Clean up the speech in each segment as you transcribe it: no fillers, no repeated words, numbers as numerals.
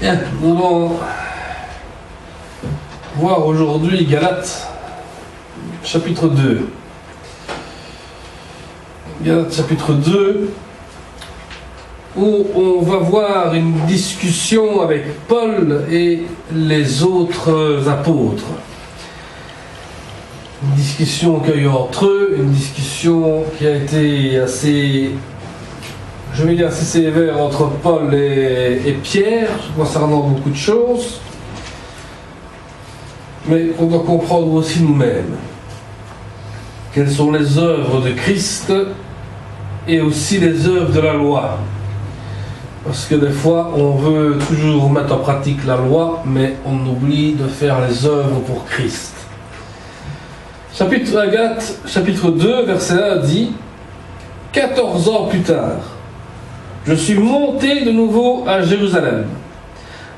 Bien, nous allons voir aujourd'hui Galates, chapitre 2. Galates, chapitre 2, où on va voir une discussion avec Paul et les autres apôtres. Une discussion qu'il y a eu entre eux, une discussion qui a été assez sévère entre Paul et Pierre, concernant beaucoup de choses. Mais on doit comprendre aussi nous-mêmes quelles sont les œuvres de Christ et aussi les œuvres de la loi. Parce que des fois, on veut toujours mettre en pratique la loi, mais on oublie de faire les œuvres pour Christ. Galates, chapitre 2, verset 1 dit « 14 ans plus tard, je suis monté de nouveau à Jérusalem,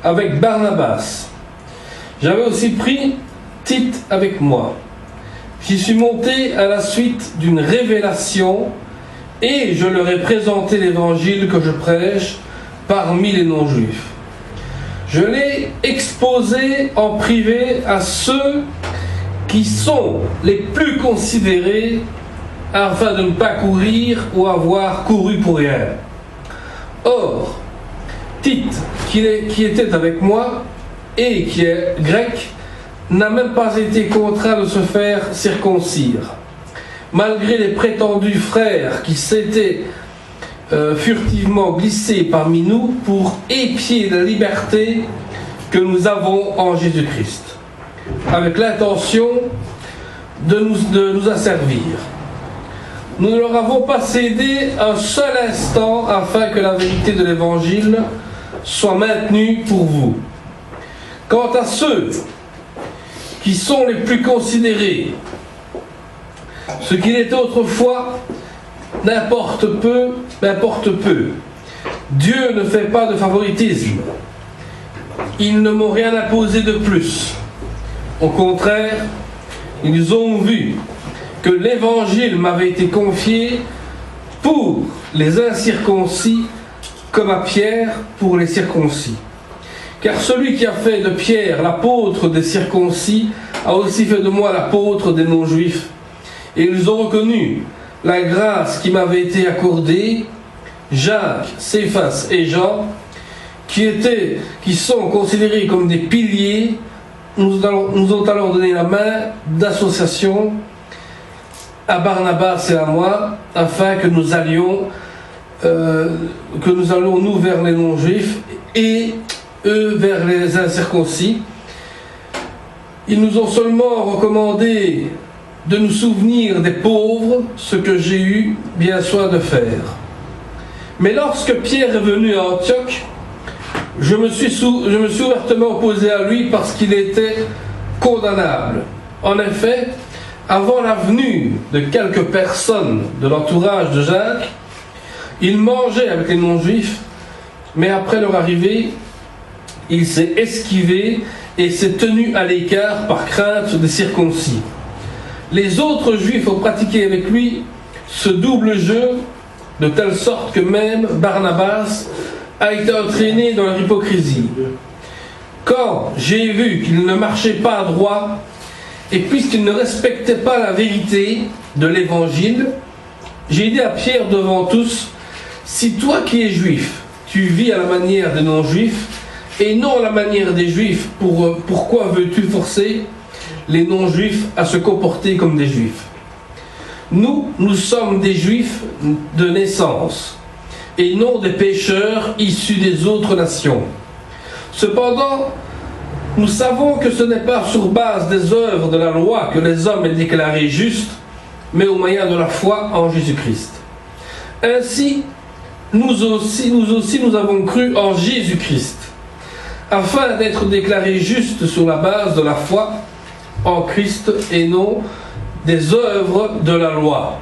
avec Barnabas. J'avais aussi pris Tite avec moi. J'y suis monté à la suite d'une révélation, et je leur ai présenté l'évangile que je prêche parmi les non-juifs. Je l'ai exposé en privé à ceux qui sont les plus considérés, afin de ne pas courir ou avoir couru pour rien. Or, Tite, qui était avec moi et qui est grec, n'a même pas été contraint de se faire circoncire, malgré les prétendus frères qui s'étaient furtivement glissés parmi nous pour épier la liberté que nous avons en Jésus-Christ, avec l'intention de nous asservir. Nous ne leur avons pas cédé un seul instant afin que la vérité de l'Évangile soit maintenue pour vous. Quant à ceux qui sont les plus considérés, ce qu'il était autrefois n'importe peu. Dieu ne fait pas de favoritisme. Ils ne m'ont rien imposé de plus. Au contraire, ils ont vu que l'Évangile m'avait été confié pour les incirconcis comme à Pierre pour les circoncis. Car celui qui a fait de Pierre l'apôtre des circoncis a aussi fait de moi l'apôtre des non-juifs. Et ils ont reconnu la grâce qui m'avait été accordée. Jacques, Céphas et Jean, qui sont considérés comme des piliers, nous ont alors donné la main d'association à Barnabas et à moi, afin que nous allions nous vers les non-juifs et eux vers les incirconcis. Ils nous ont seulement recommandé de nous souvenir des pauvres, ce que j'ai eu bien soin de faire. Mais lorsque Pierre est venu à Antioche, je me suis ouvertement opposé à lui parce qu'il était condamnable. En effet, avant la venue de quelques personnes de l'entourage de Jacques, il mangeait avec les non-juifs, mais après leur arrivée, il s'est esquivé et s'est tenu à l'écart par crainte des circoncis. Les autres juifs ont pratiqué avec lui ce double jeu, de telle sorte que même Barnabas a été entraîné dans leur hypocrisie. Quand j'ai vu qu'il ne marchait pas droit, et puisqu'il ne respectait pas la vérité de l'Évangile, j'ai dit à Pierre devant tous, « Si toi qui es juif, tu vis à la manière des non-juifs, et non à la manière des juifs, pourquoi veux-tu forcer les non-juifs à se comporter comme des juifs ? Nous sommes des juifs de naissance, et non des pécheurs issus des autres nations. Cependant, nous savons que ce n'est pas sur base des œuvres de la loi que les hommes sont déclarés justes, mais au moyen de la foi en Jésus-Christ. Ainsi, nous avons cru en Jésus-Christ, afin d'être déclarés justes sur la base de la foi en Christ et non des œuvres de la loi,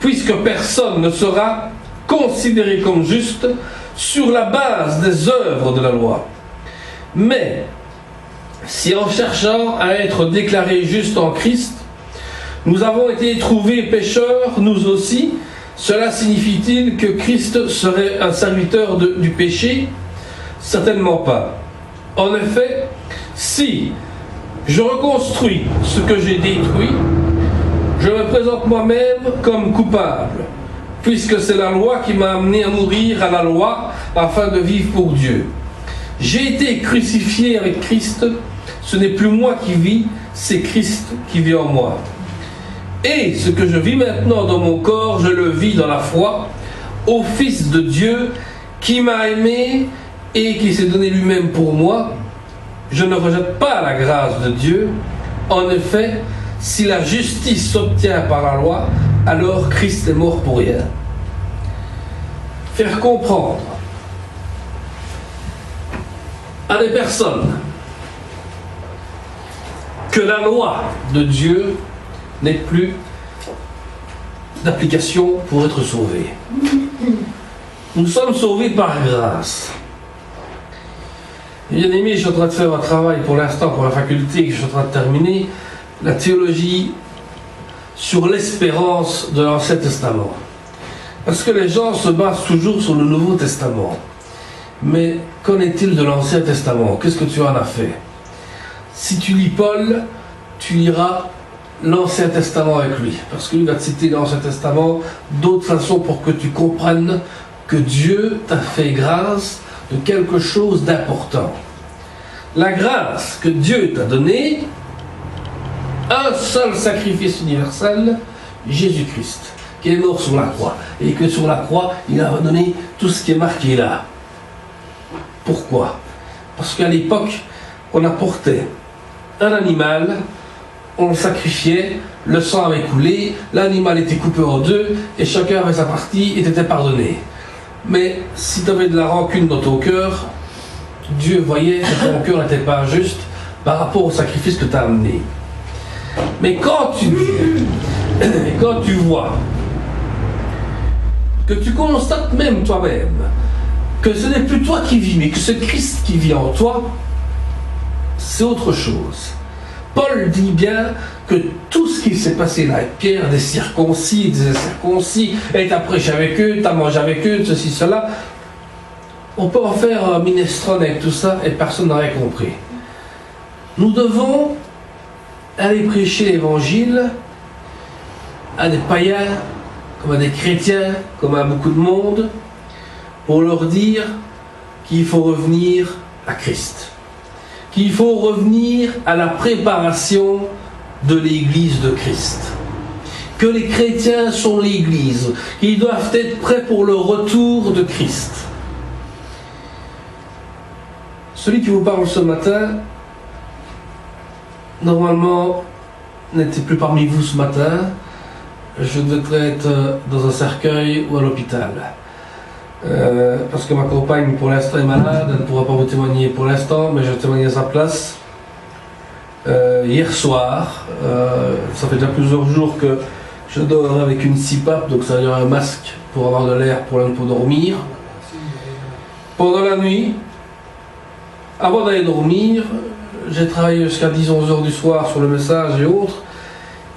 puisque personne ne sera considéré comme juste sur la base des œuvres de la loi. Mais si en cherchant à être déclarés justes en Christ, nous avons été trouvés pécheurs, nous aussi, cela signifie-t-il que Christ serait un serviteur du péché ? Certainement pas. En effet, si je reconstruis ce que j'ai détruit, je me présente moi-même comme coupable, puisque c'est la loi qui m'a amené à mourir à la loi afin de vivre pour Dieu. J'ai été crucifié avec Christ, ce n'est plus moi qui vis, c'est Christ qui vit en moi. Et ce que je vis maintenant dans mon corps, je le vis dans la foi au Fils de Dieu qui m'a aimé et qui s'est donné lui-même pour moi. Je ne rejette pas la grâce de Dieu. En effet, si la justice s'obtient par la loi, alors Christ est mort pour rien. Faire comprendre à des personnes que la loi de Dieu n'est plus d'application pour être sauvés. Nous sommes sauvés par grâce. Bien aimé, je suis en train de faire un travail pour l'instant pour la faculté que je suis en train de terminer, la théologie sur l'espérance de l'Ancien Testament. Parce que les gens se basent toujours sur le Nouveau Testament. Mais qu'en est-il de l'Ancien Testament? Qu'est-ce que tu en as fait? Si tu lis Paul, tu liras l'Ancien Testament avec lui. Parce qu'il va te citer l'Ancien Testament d'autres façons pour que tu comprennes que Dieu t'a fait grâce de quelque chose d'important. La grâce que Dieu t'a donnée, un seul sacrifice universel, Jésus-Christ, qui est mort sur la croix. Et que sur la croix, il a redonné tout ce qui est marqué là. Pourquoi? Parce qu'à l'époque, on apportait un animal, on le sacrifiait, le sang avait coulé, l'animal était coupé en deux, et chacun avait sa partie et était pardonné. Mais si tu avais de la rancune dans ton cœur, Dieu voyait que ton cœur n'était pas juste par rapport au sacrifice que tu as amené. Mais quand tu vois, que tu constates même toi-même, que ce n'est plus toi qui vis, mais que c'est Christ qui vit en toi, c'est autre chose. Paul dit bien que tout ce qui s'est passé là avec Pierre, des circoncis, des incirconcis, et t'as prêché avec eux, t'as mangé avec eux, ceci, cela, on peut en faire un minestrone avec tout ça et personne n'aurait compris. Nous devons aller prêcher l'évangile à des païens, comme à des chrétiens, comme à beaucoup de monde, pour leur dire qu'il faut revenir à Christ, qu'il faut revenir à la préparation de l'Église de Christ, que les chrétiens sont l'Église, qu'ils doivent être prêts pour le retour de Christ. Celui qui vous parle ce matin, normalement, n'était plus parmi vous ce matin. Je devrais être dans un cercueil ou à l'hôpital. Parce que ma compagne, pour l'instant, est malade. Elle ne pourra pas vous témoigner pour l'instant, mais je vais témoigner à sa place. Hier soir, ça fait déjà plusieurs jours que je dors avec une CPAP, donc ça veut dire un masque pour avoir de l'air pour dormir. Pendant la nuit, avant d'aller dormir, j'ai travaillé jusqu'à 10-11 heures du soir sur le message et autres,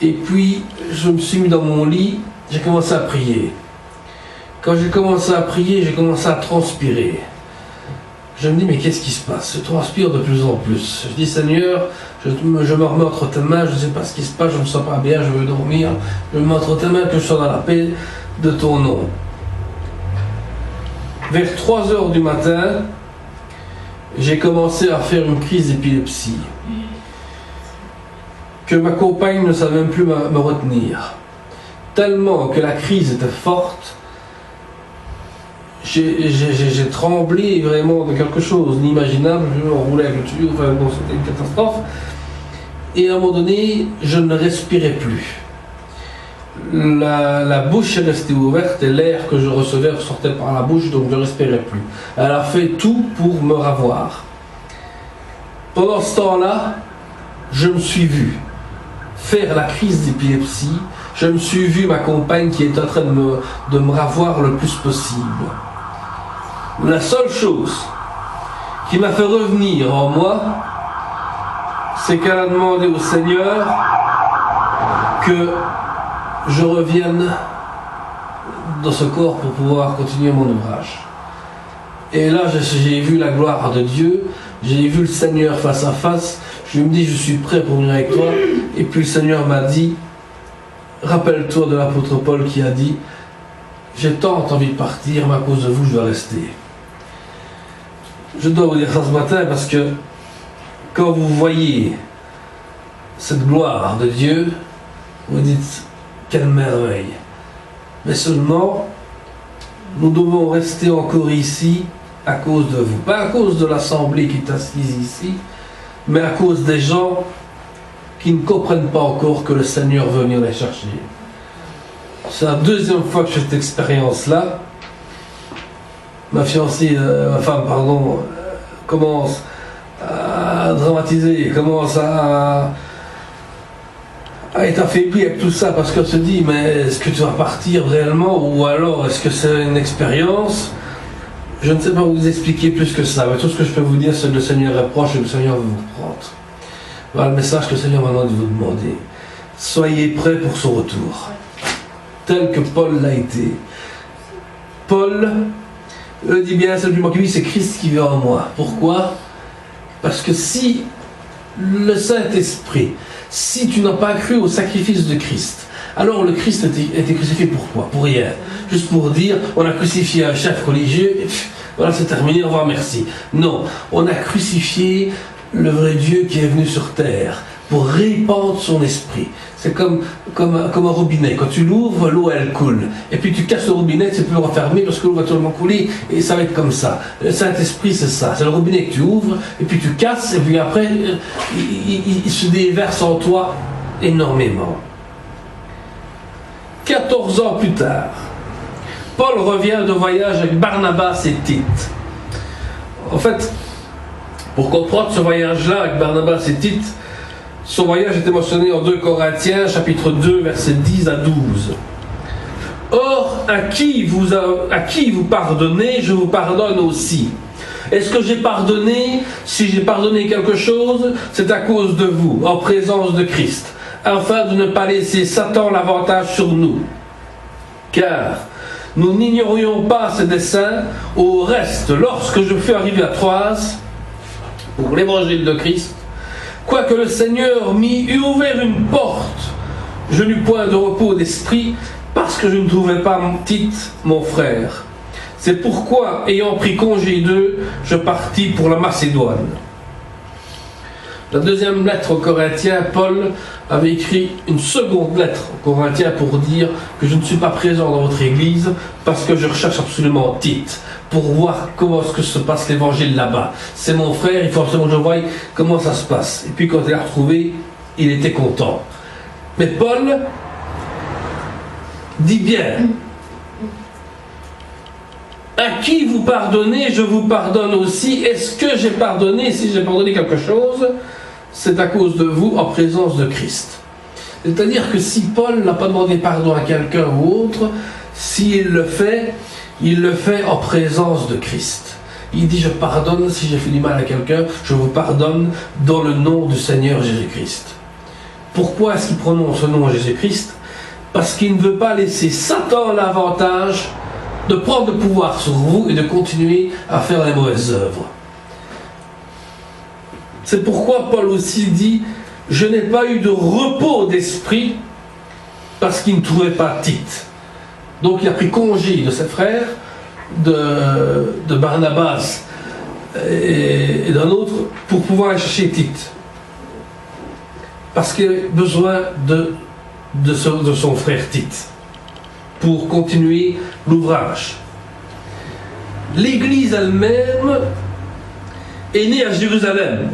et puis je me suis mis dans mon lit, j'ai commencé à prier. Quand j'ai commencé à prier, j'ai commencé à transpirer. Je me dis, mais qu'est-ce qui se passe? Je transpire de plus en plus. Je dis, Seigneur, je me remets entre tes mains, je ne sais pas ce qui se passe, je ne me sens pas bien, je veux dormir. Je me mets entre tes mains, que je sois dans la paix de ton nom. Vers 3 heures du matin, j'ai commencé à faire une crise d'épilepsie. Que ma compagne ne savait même plus me retenir. Tellement que la crise était forte, j'ai tremblé vraiment de quelque chose d'inimaginable. Je roulais avec le tuyau, enfin bon, c'était une catastrophe. Et à un moment donné, je ne respirais plus. La bouche est restée ouverte et l'air que je recevais sortait par la bouche, donc je ne respirais plus. Elle a fait tout pour me ravoir. Pendant ce temps-là, je me suis vu faire la crise d'épilepsie. Je me suis vu ma compagne qui est en train de me ravoir le plus possible. La seule chose qui m'a fait revenir en moi, c'est qu'elle a demandé au Seigneur que je revienne dans ce corps pour pouvoir continuer mon ouvrage. Et là, j'ai vu la gloire de Dieu, j'ai vu le Seigneur face à face. Je me dis, je suis prêt pour venir avec toi. Et puis le Seigneur m'a dit, rappelle-toi de l'apôtre Paul qui a dit, j'ai tant envie de partir, mais à cause de vous, je dois rester. Je dois vous dire ça ce matin parce que quand vous voyez cette gloire de Dieu, vous dites, quelle merveille. Mais seulement, nous devons rester encore ici à cause de vous. Pas à cause de l'assemblée qui est assise ici, mais à cause des gens qui ne comprennent pas encore que le Seigneur veut venir les chercher. C'est la deuxième fois que j'ai cette expérience-là. Ma fiancée, ma femme, pardon, commence à dramatiser, commence à être affaiblie avec tout ça parce qu'elle se dit, mais est-ce que tu vas partir réellement ou alors est-ce que c'est une expérience? Je ne sais pas vous expliquer plus que ça, mais tout ce que je peux vous dire, c'est que le Seigneur est proche et que le Seigneur veut vous prendre. Voilà le message que le Seigneur m'a demandé de vous demander. Soyez prêts pour son retour, tel que Paul l'a été. Paul dit bien, c'est moi qui vis, c'est Christ qui vit en moi. Pourquoi? Parce que si le Saint-Esprit, si tu n'as pas cru au sacrifice de Christ, alors le Christ a été crucifié pourquoi? Pour rien. Juste pour dire, on a crucifié un chef religieux, et voilà, c'est terminé, au revoir, merci. Non, on a crucifié le vrai Dieu qui est venu sur terre pour répandre son esprit. C'est comme un robinet. Quand tu l'ouvres, l'eau elle coule. Et puis tu casses le robinet, tu peux le refermer parce que l'eau va tellement couler et ça va être comme ça. Le Saint-Esprit, c'est ça. C'est le robinet que tu ouvres et puis tu casses et puis après, il se déverse en toi énormément. 14 ans plus tard, Paul revient de voyage avec Barnabas et Tite. En fait, pour comprendre ce voyage-là avec Barnabas et Tite, son voyage est mentionné en 2 Corinthiens, chapitre 2, versets 10 à 12. Or, à qui vous pardonnez, je vous pardonne aussi. Est-ce que j'ai pardonné? Si j'ai pardonné quelque chose, c'est à cause de vous, en présence de Christ, afin de ne pas laisser Satan l'avantage sur nous. Car nous n'ignorions pas ses desseins. Au reste, lorsque je fus arrivé à Troas, pour l'évangile de Christ, quoique le Seigneur m'y eût ouvert une porte, je n'eus point de repos d'esprit, parce que je ne trouvais pas Tite, mon frère. C'est pourquoi, ayant pris congé d'eux, je partis pour la Macédoine. La deuxième lettre aux Corinthiens, Paul avait écrit une seconde lettre aux Corinthiens pour dire que je ne suis pas présent dans votre église parce que je recherche absolument Tite pour voir comment est-ce que se passe l'évangile là-bas. C'est mon frère, il faut absolument que je voie comment ça se passe. Et puis quand il l'a retrouvé, il était content. Mais Paul dit bien, à qui vous pardonnez, je vous pardonne aussi. Est-ce que j'ai pardonné? Si j'ai pardonné quelque chose, c'est à cause de vous en présence de Christ. C'est-à-dire que si Paul n'a pas demandé pardon à quelqu'un ou autre, s'il le fait, il le fait en présence de Christ. Il dit, je pardonne si j'ai fait du mal à quelqu'un, je vous pardonne dans le nom du Seigneur Jésus-Christ. Pourquoi est-ce qu'il prononce ce nom Jésus-Christ? Parce qu'il ne veut pas laisser Satan l'avantage de prendre le pouvoir sur vous et de continuer à faire les mauvaises œuvres. C'est pourquoi Paul aussi dit, je n'ai pas eu de repos d'esprit parce qu'il ne trouvait pas Tite. Donc il a pris congé de ses frères, de Barnabas et d'un autre pour pouvoir aller chercher Tite. Parce qu'il avait besoin de son frère Tite pour continuer l'ouvrage. L'église elle-même est née à Jérusalem.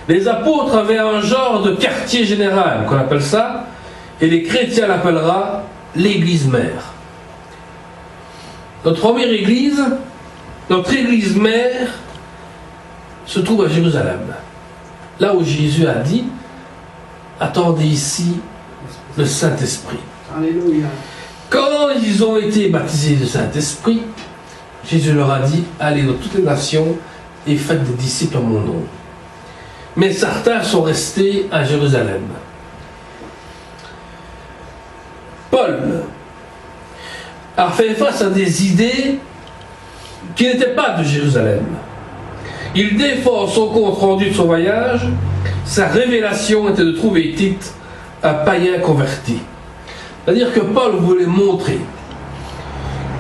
Les apôtres avaient un genre de quartier général, qu'on appelle ça, et les chrétiens l'appellera l'église mère. Notre première église, notre église mère, se trouve à Jérusalem. Là où Jésus a dit, attendez ici le Saint-Esprit. Alléluia. Quand ils ont été baptisés du Saint-Esprit, Jésus leur a dit, allez dans toutes les nations et faites des disciples en mon nom. Mais certains sont restés à Jérusalem. Paul a fait face à des idées qui n'était pas de Jérusalem. Il défend son compte rendu de son voyage. Sa révélation était de trouver Tite un païen converti. C'est-à-dire que Paul voulait montrer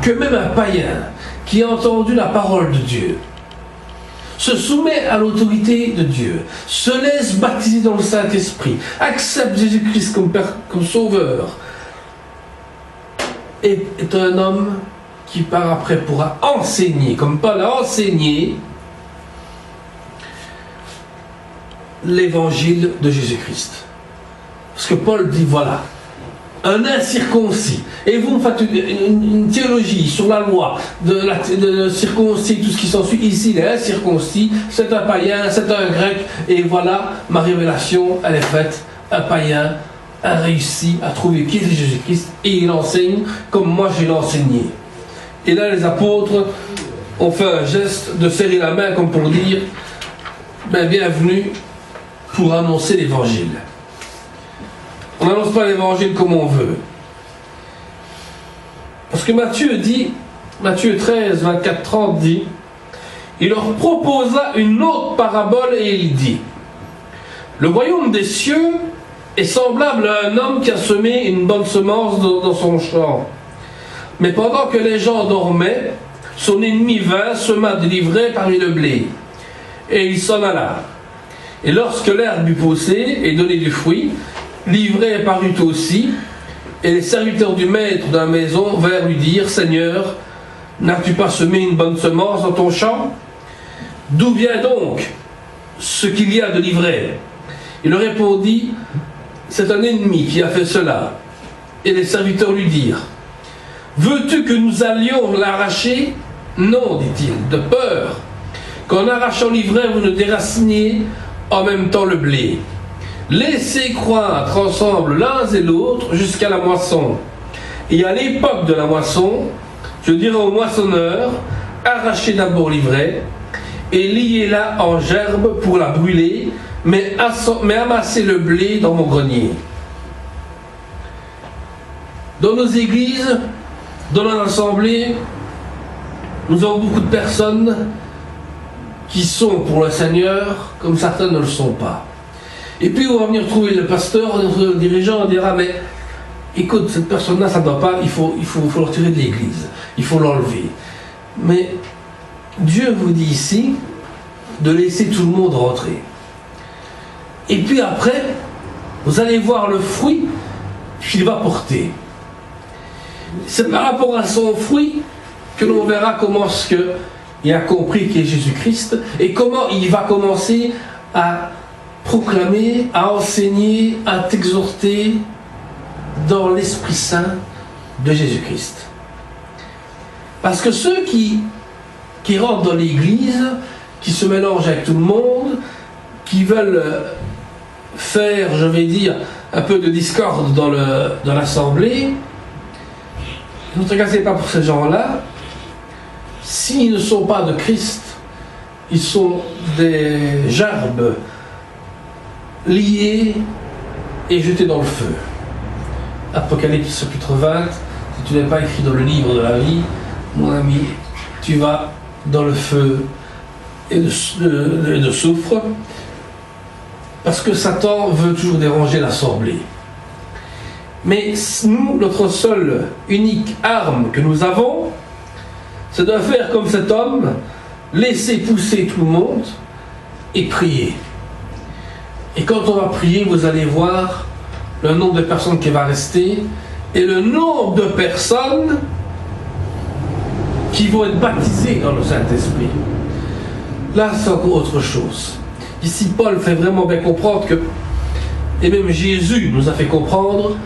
que même un païen qui a entendu la parole de Dieu, se soumet à l'autorité de Dieu, se laisse baptiser dans le Saint-Esprit, accepte Jésus-Christ comme sauveur, est un homme qui par après pourra enseigner, comme Paul a enseigné, l'évangile de Jésus-Christ. Parce que Paul dit, voilà, un incirconcis, et vous me faites une théologie sur la loi de circoncis, tout ce qui s'ensuit. Ici, il est incirconcis, c'est un païen, c'est un grec, et voilà, ma révélation, elle est faite. Un païen a réussi à trouver qui est Jésus-Christ, et il enseigne comme moi je l'ai enseigné. Et là, les apôtres ont fait un geste de serrer la main, comme pour dire, ben, bienvenue pour annoncer l'évangile. On n'annonce pas l'évangile comme on veut. Parce que Matthieu dit, Matthieu 13, 24, 30 dit, il leur proposa une autre parabole et il dit, le royaume des cieux est semblable à un homme qui a semé une bonne semence dans son champ. Mais pendant que les gens dormaient, son ennemi vint, sema de l'ivraie parmi le blé. Et il s'en alla. Et lorsque l'herbe eut poussé et donné du fruit, l'ivraie parut aussi, et les serviteurs du maître de la maison vinrent lui dire, Seigneur, n'as-tu pas semé une bonne semence dans ton champ? D'où vient donc ce qu'il y a de l'ivraie? Il leur répondit, c'est un ennemi qui a fait cela. Et les serviteurs lui dirent, veux-tu que nous allions l'arracher? Non, dit-il, de peur qu'en arrachant l'ivraie, vous ne déraciniez en même temps le blé. Laissez croître ensemble l'un et l'autre jusqu'à la moisson. Et à l'époque de la moisson, je dirai au moissonneur, arrachez d'abord l'ivraie et liez-la en gerbe pour la brûler, mais amassez le blé dans mon grenier. Dans nos églises, dans nos assemblées, nous avons beaucoup de personnes qui sont pour le Seigneur comme certains ne le sont pas. Et puis on va venir trouver le pasteur, notre dirigeant, on dira, mais écoute, cette personne-là, ça ne doit pas, il faut le retirer de l'église, il faut l'enlever. Mais Dieu vous dit ici de laisser tout le monde rentrer. Et puis après, vous allez voir le fruit qu'il va porter. C'est par rapport à son fruit que l'on verra comment est-ce qu'il a compris qu'il est Jésus-Christ et comment il va commencer à proclamer, à enseigner, à t'exhorter dans l'Esprit Saint de Jésus-Christ. Parce que ceux qui rentrent dans l'Église, qui se mélangent avec tout le monde, qui veulent faire, je vais dire, un peu de discorde dans l'Assemblée, ne vous inquiétez pas pour ces gens-là. S'ils ne sont pas de Christ, ils sont des gerbes liés et jetés dans le feu. Apocalypse chapitre 20, si tu n'es pas écrit dans le livre de la vie, mon ami, tu vas dans le feu et de soufre, parce que Satan veut toujours déranger l'assemblée. Mais nous, notre seule, unique arme que nous avons, c'est de faire comme cet homme, laisser pousser tout le monde et prier. Et quand on va prier, vous allez voir le nombre de personnes qui va rester et le nombre de personnes qui vont être baptisées dans le Saint-Esprit. Là, c'est encore autre chose. Ici, Paul fait vraiment bien comprendre que, et même Jésus nous a fait comprendre,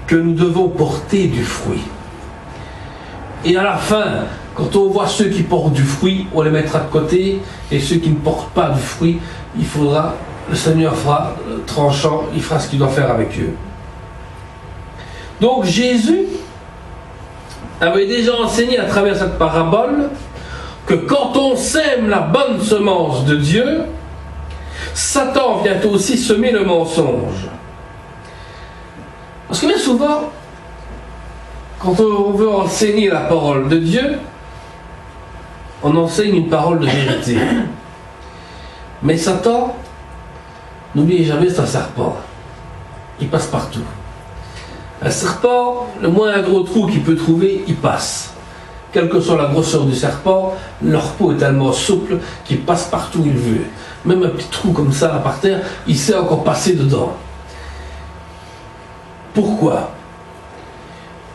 que nous devons porter du fruit. Et à la fin, quand on voit ceux qui portent du fruit, on les mettra de côté, et ceux qui ne portent pas du fruit, le Seigneur fera tranchant, il fera ce qu'il doit faire avec eux. Donc Jésus avait déjà enseigné à travers cette parabole que quand on sème la bonne semence de Dieu, Satan vient aussi semer le mensonge. Parce que bien souvent, quand on veut enseigner la parole de Dieu, on enseigne une parole de vérité. Mais Satan, n'oubliez jamais, c'est un serpent. Il passe partout. Un serpent, le moins gros trou qu'il peut trouver, il passe. Quelle que soit la grosseur du serpent, leur peau est tellement souple qu'il passe partout où il veut. Même un petit trou comme ça, là, par terre, il sait encore passer dedans. Pourquoi?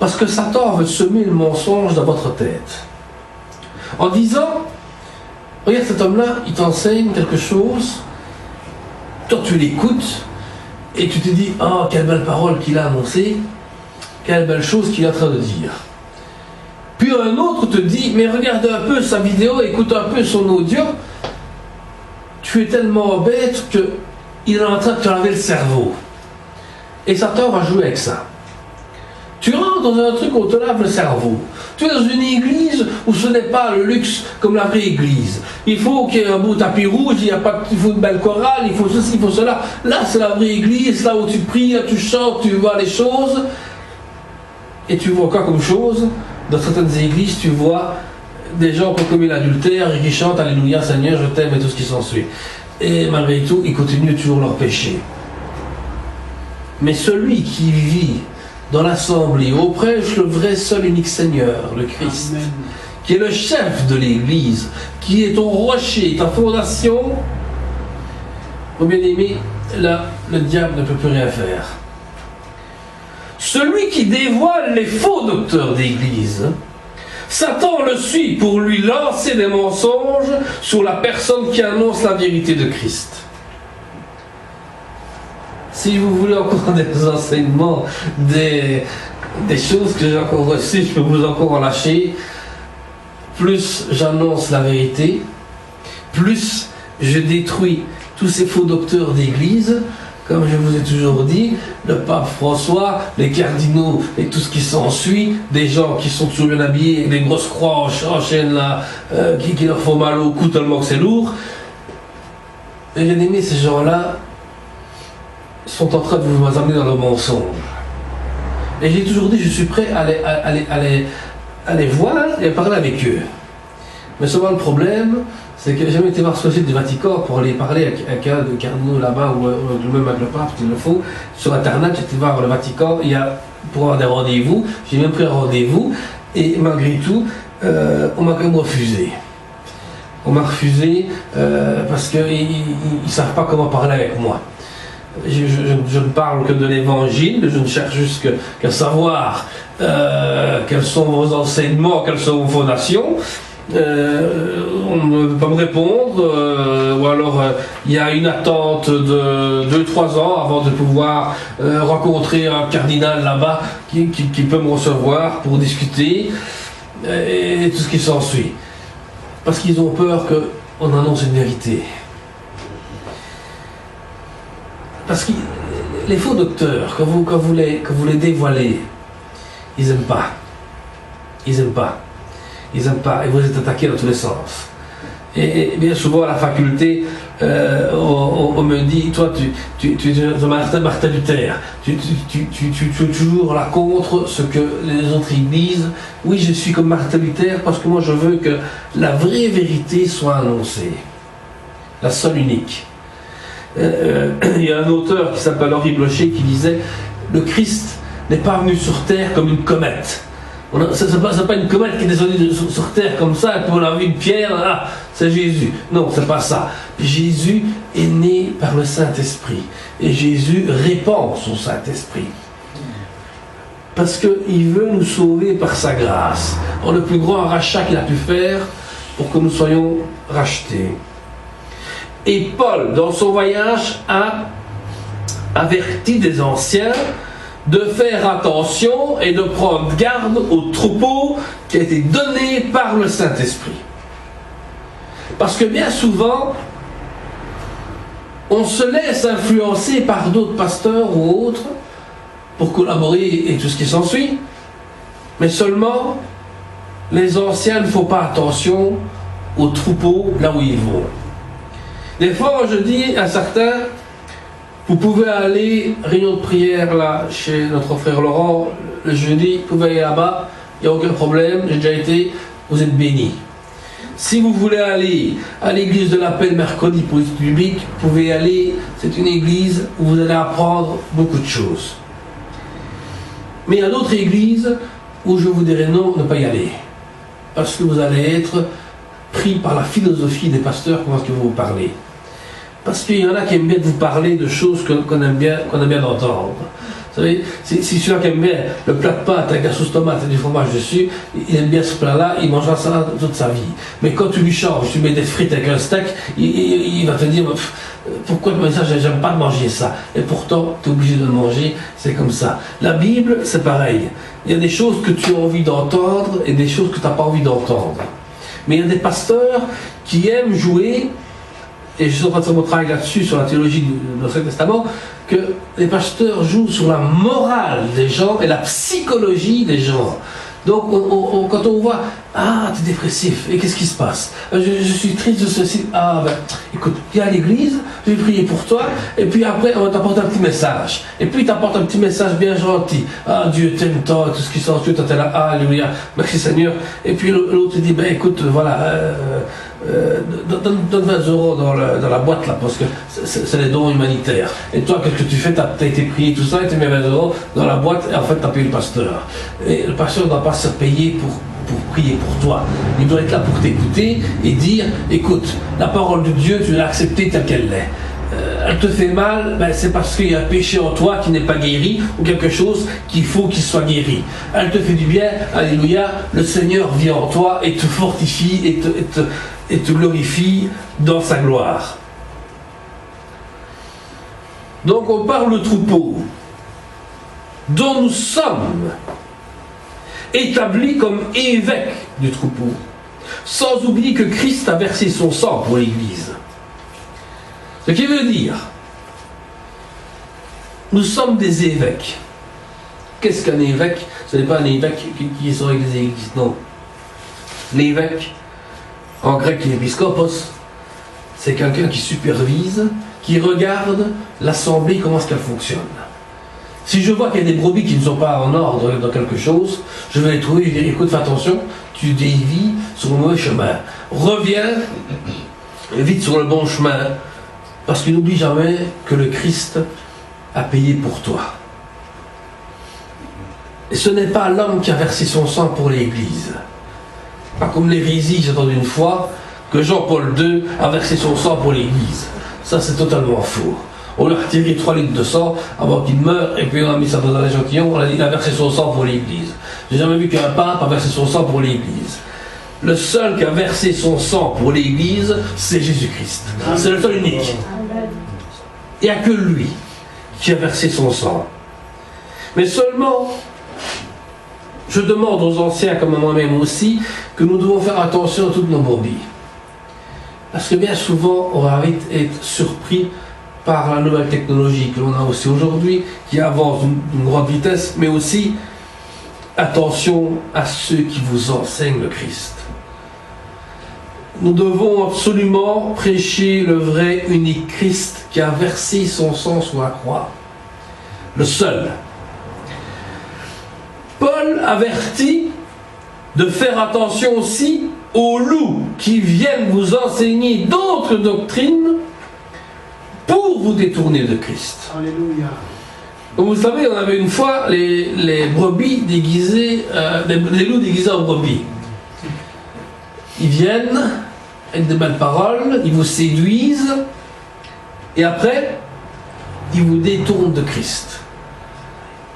Parce que Satan veut semer le mensonge dans votre tête. En disant, regarde cet homme-là, il t'enseigne quelque chose, toi tu l'écoutes, et tu te dis, oh, quelle belle parole qu'il a annoncée, quelle belle chose qu'il est en train de dire. Puis un autre te dit, mais regarde un peu sa vidéo, écoute un peu son audio, tu es tellement bête qu'il est en train de te laver le cerveau. Et Satan va jouer avec ça. Tu rentres dans un truc où on te lave le cerveau. Tu es dans une église où ce n'est pas le luxe comme la vraie église. Il faut qu'il y ait un beau tapis rouge, il faut une belle chorale, il faut ceci, il faut cela. Là, c'est la vraie église, là où tu pries, là tu chantes, tu vois les choses. Et tu vois quoi comme chose? Dans certaines églises, tu vois des gens qui ont commis l'adultère et qui chantent Alléluia Seigneur, je t'aime et tout ce qui s'ensuit. Et malgré tout, ils continuent toujours leur péché. Mais celui qui vit dans l'assemblée, où prêche le vrai seul unique Seigneur, le Christ, Amen, qui est le chef de l'Église, qui est ton rocher, ta fondation, mon bien-aimé, là, le diable ne peut plus rien faire. Celui qui dévoile les faux docteurs d'Église, Satan le suit pour lui lancer des mensonges sur la personne qui annonce la vérité de Christ. Si vous voulez encore des enseignements, des choses que j'ai encore reçues, je peux vous encore en lâcher. Plus j'annonce la vérité, plus je détruis tous ces faux docteurs d'église. Comme je vous ai toujours dit, le pape François, les cardinaux et tout ce qui s'ensuit, des gens qui sont toujours bien habillés avec des grosses croix en chaîne là, qui leur font mal au cou tellement que c'est lourd. Et bien aimé, ces gens-là sont en train de vous amener dans le mensonge. Et j'ai toujours dit, je suis prêt à les voir et à parler avec eux. Mais seulement le problème, c'est que j'ai jamais été voir ce site du Vatican pour aller parler avec un de cardinaux là-bas ou même avec le pape, s'il le faut. Sur Internet, j'ai été voir le Vatican pour avoir des rendez-vous. J'ai même pris un rendez-vous et malgré tout, on m'a quand même refusé. On m'a refusé parce qu'ils ne savent pas comment parler avec moi. Je ne parle que de l'évangile, je ne cherche juste qu'à savoir quels sont vos enseignements, quelles sont vos fondations. On ne veut pas me répondre, ou alors il y a une attente de 2-3 ans avant de pouvoir rencontrer un cardinal là-bas qui peut me recevoir pour discuter et tout ce qui s'ensuit. Parce qu'ils ont peur qu'on annonce une vérité. Parce que les faux docteurs, quand vous les dévoilez, ils n'aiment pas. Ils n'aiment pas. Ils n'aiment pas. Et vous êtes attaqués dans tous les sens. Et bien souvent, à la faculté, on me dit, toi, tu es Martin Luther. Tu es toujours là contre ce que les autres disent. Oui, je suis comme Martin Luther parce que moi, je veux que la vraie vérité soit annoncée. La seule unique. Il y a un auteur qui s'appelle Henri Blocher qui disait le Christ n'est pas venu sur terre comme une comète. C'est pas une comète qui est descendue sur terre comme ça et puis on a vu une pierre, ah, c'est Jésus. Non, c'est pas ça. Jésus est né par le Saint-Esprit et Jésus répand son Saint-Esprit parce qu'il veut nous sauver par sa grâce. Or, le plus grand rachat qu'il a pu faire pour que nous soyons rachetés. Et Paul, dans son voyage, a averti des anciens de faire attention et de prendre garde au troupeau qui a été donné par le Saint-Esprit. Parce que bien souvent, on se laisse influencer par d'autres pasteurs ou autres pour collaborer et tout ce qui s'ensuit, mais seulement les anciens ne font pas attention au troupeau là où ils vont. Des fois, je dis à certains, vous pouvez aller, réunion de prière là, chez notre frère Laurent, le jeudi, vous pouvez aller là-bas, il n'y a aucun problème, j'ai déjà été, vous êtes bénis. Si vous voulez aller à l'église de la paix le mercredi pour l'étude biblique, vous pouvez y aller. C'est une église où vous allez apprendre beaucoup de choses. Mais il y a d'autres églises où je vous dirais non, ne pas y aller. Parce que vous allez être pris par la philosophie des pasteurs, comment est-ce que vous parlez. Parce qu'il y en a qui aiment bien vous parler de choses qu'on aime bien entendre. Vous savez, si celui-là qui aime bien le plat de pâtes avec la sauce tomate et du fromage dessus, il aime bien ce plat-là, il mangera ça toute sa vie. Mais quand tu lui changes, tu mets des frites avec un steak, il va te dire pourquoi tu me dis ça, j'aime pas de manger ça. Et pourtant, tu es obligé de le manger, c'est comme ça. La Bible, c'est pareil. Il y a des choses que tu as envie d'entendre et des choses que tu n'as pas envie d'entendre. Mais il y a des pasteurs qui aiment jouer, et je suis en train de faire mon travail là-dessus, sur la théologie de l'Ancien Testament, que les pasteurs jouent sur la morale des gens et la psychologie des gens. Donc, quand on voit, ah, t'es dépressif, et qu'est-ce qui se passe? Je suis triste de ceci. Ah, ben, écoute, viens à l'église, je vais prier pour toi, et puis après, on va t'apporter un petit message. Et puis, il t'apporte un petit message bien gentil. Ah, Dieu t'aime tant, tout ce qui s'ensuit, toi t'es là, alléluia, merci Seigneur. Et puis, l'autre dit, ben écoute, voilà, donne 20 € dans la boîte là, parce que c'est les dons humanitaires. Et toi, qu'est-ce que tu fais? T'as été prié, tout ça, et tu mets 20 € dans la boîte, et en fait, t'as payé le pasteur. Et le pasteur ne doit pas se payer pour prier pour toi. Il doit être là pour t'écouter et dire, écoute, la parole de Dieu, tu l'as acceptée telle qu'elle est. Elle te fait mal, ben c'est parce qu'il y a un péché en toi qui n'est pas guéri, ou quelque chose qu'il faut qu'il soit guéri. Elle te fait du bien, alléluia, le Seigneur vient en toi et te fortifie et te glorifie dans sa gloire. Donc on parle de troupeau dont nous sommes établis comme évêques du troupeau, sans oublier que Christ a versé son sang pour l'Église. Ce qui veut dire, nous sommes des évêques. Qu'est-ce qu'un évêque? Ce n'est pas un évêque qui est sur les églises, non. L'évêque, en grec l'épiscopos, c'est quelqu'un qui supervise, qui regarde l'assemblée, comment est-ce qu'elle fonctionne. Si je vois qu'il y a des brebis qui ne sont pas en ordre dans quelque chose, je vais les trouver, je vais dire, écoute, fais attention, tu dévies sur le mauvais chemin. Reviens vite sur le bon chemin, parce qu'il n'oublie jamais que le Christ a payé pour toi. Et ce n'est pas l'homme qui a versé son sang pour l'Église. Pas comme l'hérésie, j'ai entendu une fois, que Jean-Paul II a versé son sang pour l'Église. Ça, c'est totalement faux. On lui a retiré 3 litres de sang avant qu'il meure, et puis on a mis ça dans un échantillon, on a dit qu'il a versé son sang pour l'Église. J'ai jamais vu qu'un pape a versé son sang pour l'Église. Le seul qui a versé son sang pour l'Église, c'est Jésus-Christ. C'est le seul unique. Il n'y a que lui qui a versé son sang. Mais seulement, je demande aux anciens, comme à moi-même aussi, que nous devons faire attention à toutes nos brebis. Parce que bien souvent, on va vite être surpris par la nouvelle technologie que l'on a aussi aujourd'hui, qui avance d'une grande vitesse, mais aussi attention à ceux qui vous enseignent le Christ. Nous devons absolument prêcher le vrai, unique Christ qui a versé son sang sur la croix. Le seul. Paul avertit de faire attention aussi aux loups qui viennent vous enseigner d'autres doctrines pour vous détourner de Christ. Alléluia. Comme vous savez, on avait une fois les brebis déguisées, les loups déguisés en brebis. Ils viennent avec de belles paroles, ils vous séduisent, et après, ils vous détournent de Christ.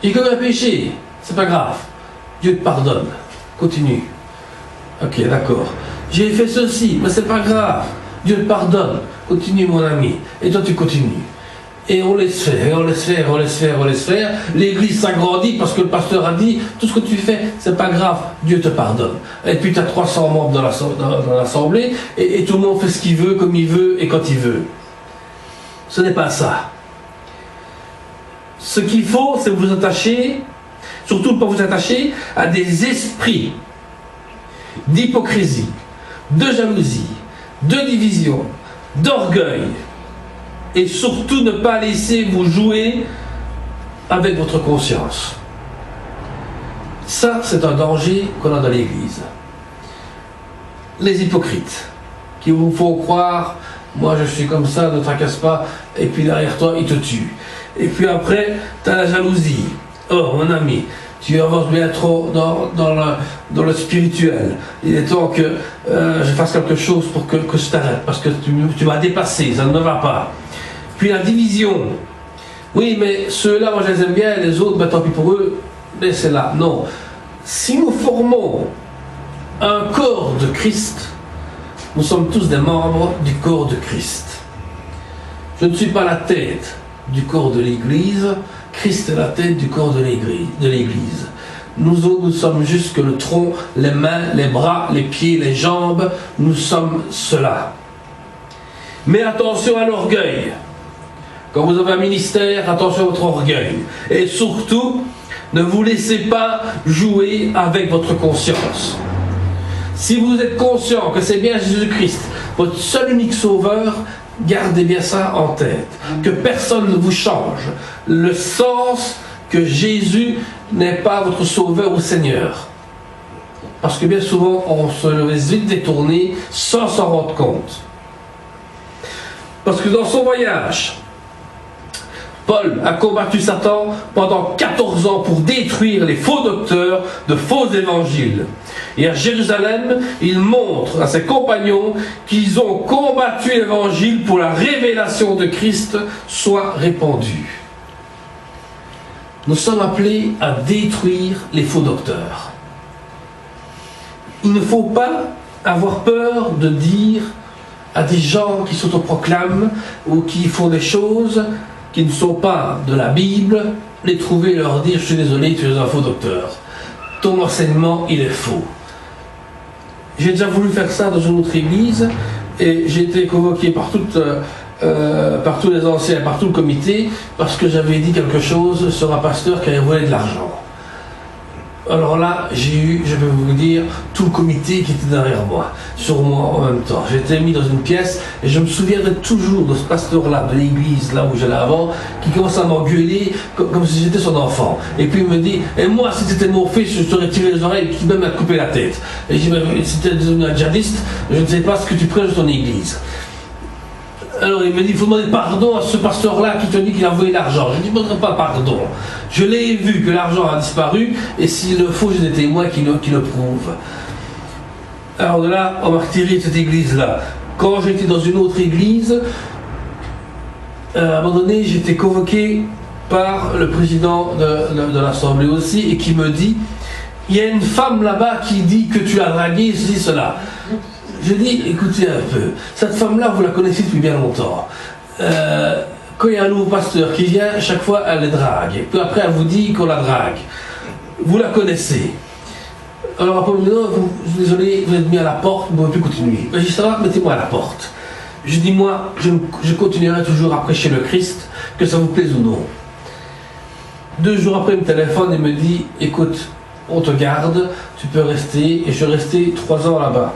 J'ai commis un péché, c'est pas grave, Dieu te pardonne, continue. Ok, d'accord. J'ai fait ceci, mais c'est pas grave, Dieu te pardonne, continue mon ami, et toi tu continues. Et on laisse faire, et on laisse faire, on laisse faire, on laisse faire. L'église s'agrandit parce que le pasteur a dit, tout ce que tu fais, c'est pas grave, Dieu te pardonne. Et puis tu as 300 membres dans l'assemblée, et tout le monde fait ce qu'il veut, comme il veut, et quand il veut. Ce n'est pas ça. Ce qu'il faut, c'est vous attacher, surtout pas vous attacher à des esprits d'hypocrisie, de jalousie, de division, d'orgueil. Et surtout ne pas laisser vous jouer avec votre conscience. Ça, c'est un danger qu'on a dans l'Église. les hypocrites qui vous font croire, moi je suis comme ça, ne tracasse pas, et puis derrière toi, il te tue. Et puis après, tu as la jalousie. Oh, mon ami, tu avances bien trop dans le spirituel. Il est temps que je fasse quelque chose pour que je t'arrête, parce que tu m'as dépassé, ça ne va pas. Puis la division. Oui, mais ceux-là, moi je les aime bien, les autres, ben, tant pis pour eux, laissez là. Non. Si nous formons un corps de Christ, nous sommes tous des membres du corps de Christ. Je ne suis pas la tête du corps de l'Église, Christ est la tête du corps de l'Église. Nous autres, nous sommes juste que le tronc, les mains, les bras, les pieds, les jambes, nous sommes cela. Mais attention à l'orgueil. Quand vous avez un ministère, attention à votre orgueil. Et surtout, ne vous laissez pas jouer avec votre conscience. Si vous êtes conscient que c'est bien Jésus-Christ, votre seul unique sauveur, gardez bien ça en tête. Que personne ne vous change. Le sens que Jésus n'est pas votre sauveur ou Seigneur. Parce que bien souvent, on se laisse vite détourner sans s'en rendre compte. Parce que dans son voyage, Paul a combattu Satan pendant 14 ans pour détruire les faux docteurs de faux évangiles. Et à Jérusalem, il montre à ses compagnons qu'ils ont combattu l'évangile pour la révélation de Christ soit répandue. Nous sommes appelés à détruire les faux docteurs. Il ne faut pas avoir peur de dire à des gens qui s'autoproclament ou qui font des choses qui ne sont pas de la Bible, les trouver et leur dire « Je suis désolé, tu es un faux docteur. Ton enseignement, il est faux. » J'ai déjà voulu faire ça dans une autre église et j'ai été convoqué par tous les anciens, par tout le comité, parce que j'avais dit quelque chose sur un pasteur qui avait volé de l'argent. Alors là, j'ai eu, je peux vous dire, tout le comité qui était derrière moi, sur moi en même temps. J'étais mis dans une pièce et je me souviendrai toujours de ce pasteur-là, de l'église, là où j'allais avant, qui commençait à m'engueuler comme si j'étais son enfant. Et puis il me dit, et moi, si c'était mon fils, je t'aurais tiré les oreilles et qui même m'a coupé la tête. Et je dis, mais si tu es un djihadiste, je ne sais pas ce que tu prêches de ton église. Alors il me dit, il faut demander pardon à ce pasteur-là qui te dit qu'il a envoyé l'argent. Je ne demanderai pas pardon. Je l'ai vu que l'argent a disparu, et s'il le faut, j'ai des témoins qui le prouvent. Alors de là, on m'a retiré de cette église-là. Quand j'étais dans une autre église, à un moment donné, j'étais convoqué par le président de l'Assemblée aussi, et qui me dit, il y a une femme là-bas qui dit que tu as dragué ceci, cela. Je dis, écoutez un peu, cette femme-là, vous la connaissez depuis bien longtemps. Quand il y a un nouveau pasteur qui vient, chaque fois, elle les drague. Puis après, elle vous dit qu'on la drague. Vous la connaissez. Alors après, elle me dit, non, je suis désolé, vous êtes mis à la porte, vous ne pouvez plus continuer. Je dis, ça va, mettez-moi à la porte. Je dis, moi, je continuerai toujours à prêcher le Christ, que ça vous plaise ou non. 2 jours après, il me téléphone et me dit, écoute, on te garde, tu peux rester. Et je suis resté 3 ans là-bas.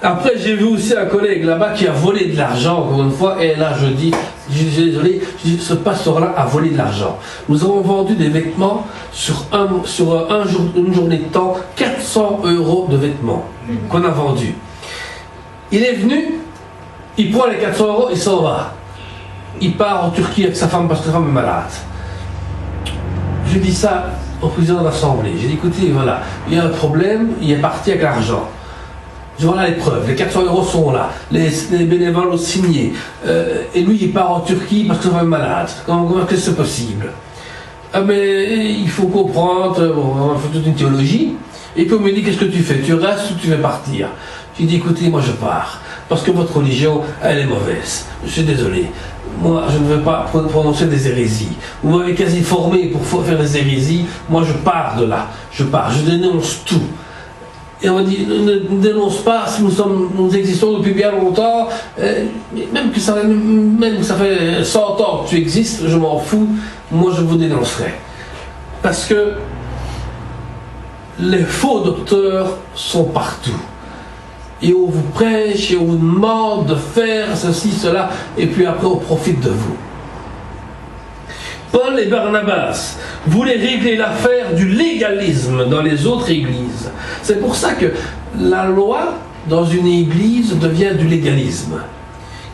Après, j'ai vu aussi un collègue là-bas qui a volé de l'argent, encore une fois, et là, je dis, désolé, ce pasteur-là a volé de l'argent. Nous avons vendu des vêtements sur une journée de temps, 400 € de vêtements qu'on a vendus. Il est venu, il prend les 400 €, il s'en va. Il part en Turquie avec sa femme parce que sa femme est malade. Je dis ça au président de l'Assemblée. J'ai dit, écoutez, voilà, il y a un problème, il est parti avec l'argent. Voilà les preuves, les 400 € sont là, les bénévoles ont signé, et lui il part en Turquie parce que sa femme est malade. Comment est-ce que c'est possible? Ah mais il faut comprendre, on fait toute une théologie, et puis on me dit, qu'est-ce que tu fais? Tu restes ou tu veux partir? J'ai dit, écoutez, moi je pars, parce que votre religion, elle est mauvaise, je suis désolé. Moi, je ne veux pas prononcer des hérésies. Vous m'avez quasi formé pour faire des hérésies, moi je pars de là, je dénonce tout. Et on m'a dit, ne dénonce pas, si nous existons depuis bien longtemps, même que ça fait 100 ans que tu existes, je m'en fous, moi je vous dénoncerai. Parce que les faux docteurs sont partout. Et on vous prêche, et on vous demande de faire ceci, cela, et puis après on profite de vous. Paul et Barnabas voulaient régler l'affaire du légalisme dans les autres églises. C'est pour ça que La loi dans une église devient du légalisme.